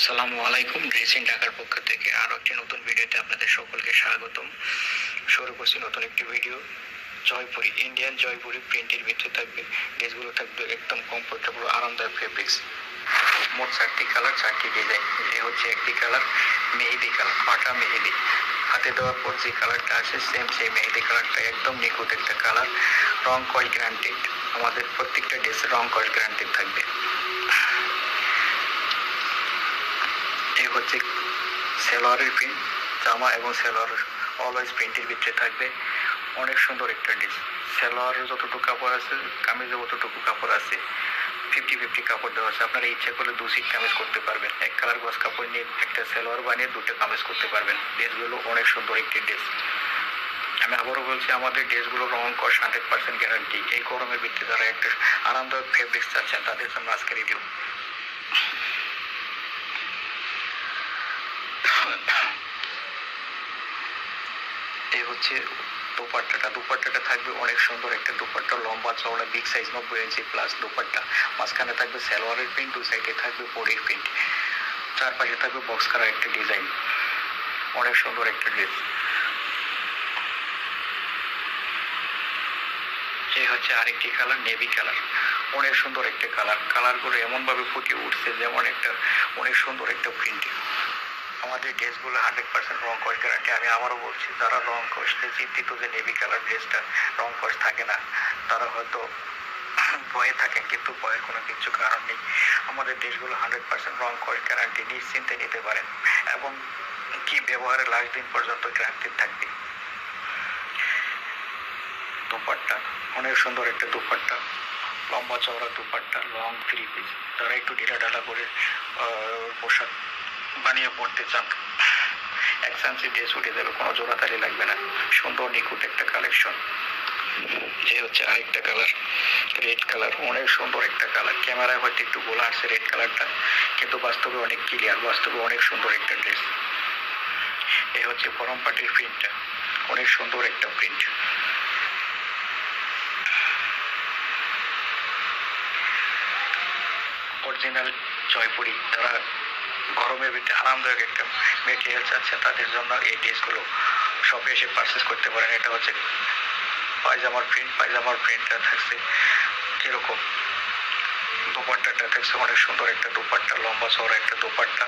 আসসালামু আলাইকুম। ড্রেসিং ঢাকার পক্ষ থেকে আরও একটি নতুন ভিডিওতে আপনাদের সকলকে স্বাগতম। শুরু করছি নতুন একটি ভিডিও। জয়পুরি, ইন্ডিয়ান জয়পুরি প্রিন্টের ভিতরে থাকবে। ড্রেসগুলো থাকবে একদম কমফোর্টেবল, আরামদায়ক ফেব্রিক্স। মোট 4টি কালার, 4টি ডিজাইন। এ হচ্ছে একটি কালার, মেহেদি কালার, পাটা মেহেদি। হাতে দেওয়ার পর যে কালারটা আসে সেম সেই মেহেদি কালারটা, একদম নিখুঁত একটা কালার। রং কস গ্যারান্টেড। আমাদের প্রত্যেকটা ড্রেসে রং কস গ্যারান্টেড থাকবে। এই হচ্ছে সেলোয়ারের প্রিন্ট, জামা এবং সেলোয়ার অলওয়েজ প্রিন্টের ভিতরে থাকবে। অনেক সুন্দর একটা ড্রেস। সেলোয়ারের যতটুকু কাপড় আছে, কামিজে ততটুকু কাপড় আছে। 50-50 কাপড় দেওয়া আছে। আপনারা ইচ্ছা করলে 2 সিট কামিজ করতে পারবেন। এক কালার গজ কাপড় নিয়ে একটা সেলোয়ার বানিয়ে 2টা কামিজ করতে পারবেন। ড্রেসগুলো অনেক সুন্দর একটি ড্রেস। আমি আবারও বলছি, আমাদের ড্রেসগুলো রং কস 100% গ্যারান্টি। এই গরমের ভিতরে যারা একটা আরামদায়ক ফেব্রিক্স চাচ্ছেন তাদের জন্য আজকে রিভিউ। এই হচ্ছে দুপাট্টাটা থাকবে অনেক সুন্দর একটা দুপাট্টা, লম্বা চওড়া বিগ সাইজ, 90 ইঞ্চি প্লাস দুপাট্টা। মাঝখানে থাকবে সালোয়ারের প্রিন্ট, 2 সাইডে থাকবে বডির প্রিন্ট, চারপাশে থাকবে বক্স করা একটা ডিজাইন। অনেক সুন্দর একটা ড্রেস। এই হচ্ছে আরেকটি কালার, নেভি কালার। অনেক সুন্দর একটা কালারগুলো এমনভাবে ফুটে উঠছে যেমন একটা অনেক সুন্দর একটা প্রিন্ট। আমাদের ড্রেসগুলো 100% রং কস গ্যারান্টি। আমি আবারও বলছি, যারা রং কসতে চিন্তিত যে নেভি কালার ড্রেসটা রং কস থাকে না, তারা হয়তো ভয়ে থাকেন, কিন্তু ভয়ের কোনো কিছু কারণ নেই। আমাদের ড্রেসগুলো 100% রং কস গ্যারান্টি, নিশ্চিন্তে নিতে পারেন এবং কি ব্যবহারের লাস্ট দিন পর্যন্ত গ্যারান্টি থাকবে। দুপাট্টা অনেক সুন্দর একটা দুপাট্টা, লম্বা চওড়া দুপাট্টা, লং 3 পিস। যারা একটু ঢিলাঢালা করে পোশাক বানিয়ে পড়তে চান, এক চান্সে ড্রেস উঠে যাবে, কোনো জোড়াতালি লাগবে না। সুন্দর নিখুঁত একটা কালেকশন। যে হচ্ছে আরেকটা কালার, রেড কালার। অনেক সুন্দর একটা কালার। ক্যামেরায় হয়তো একটু গোলা আসছে রেড কালারটা, কিন্তু বাস্তবে অনেক ক্লিয়ার, বাস্তবে অনেক সুন্দর একটা ড্রেস। এই হচ্ছে গরম পাটির প্রিন্টটা, অনেক সুন্দর একটা প্রিন্ট। অরিজিনাল জয়পুরি। তারা গরমের ভিতরে আরামদায়ক একটা মেটেরিয়াল চাচ্ছে, তাদের জন্য এই ড্রেসগুলো শপে এসে পারচেস করতে পারেন। এটা হচ্ছে পায়জামার প্রিন্টটা থাকছে এরকম। দুপাট্টাটা থাকছে অনেক সুন্দর একটা দুপাট্টা, লম্বা চওড়া একটা দুপাট্টা।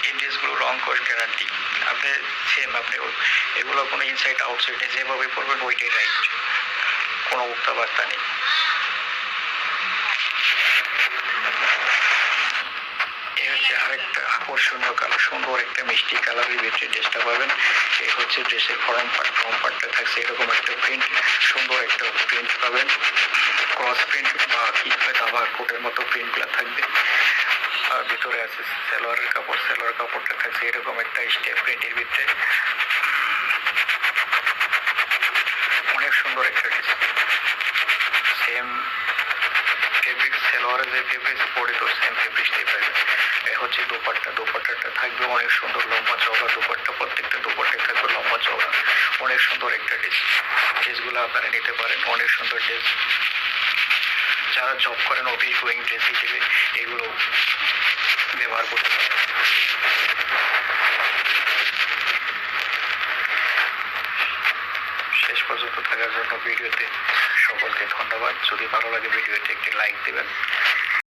এই ড্রেসগুলো রং কস গ্যারান্টি। আপনি এগুলো কোনো ইনসাইড আউটসাইডে যেভাবে পড়বেন ওইটাই রাইট, কোনো উক্তা বার্তা নেই। আরেকটা আকর্ষণীয় কালার, সুন্দর একটা মিষ্টি কালারের ভিতরে ড্রেসটা পাবেন। এই হচ্ছে ড্রেসের ফ্রন্ট পার্টটা থাকছে এরকম একটা প্রিন্ট, সুন্দর একটা প্রিন্ট পাবেন। ক্রস প্রিন্ট বা কি দাবা কোটের মতো প্রিন্টগুলো থাকবে। আর ভিতরে আছে সালোয়ার কাপড়টা থাকছে এরকম একটা স্টেপ প্রিন্টের ভিতরে। অনেক সুন্দর একটা ড্রেস। সেম ফেব্রিক্স, সালোয়ারের যে ফেব্রিক্স পরে তো সেম ফেব্রিক্সটাই পাবেন। এই হচ্ছে দুপাট্টাটা থাকবে অনেক সুন্দর, লম্বা চওড়া দুপাট্টা। প্রত্যেকটা দুপাট্টায় থাকবে লম্বা চওড়া। অনেক সুন্দর একটা ড্রেসগুলো আপনারা নিতে পারেন। অনেক সুন্দর ড্রেস। যারা জব করেন অফিস গোয়িং ড্রেস হিসেবে এগুলো ব্যবহার করতে পারেন। শেষ পর্যন্ত থাকার জন্য ভিডিওতে সকলকে ধন্যবাদ। যদি ভালো লাগে ভিডিওতে একটি লাইক দেবেন।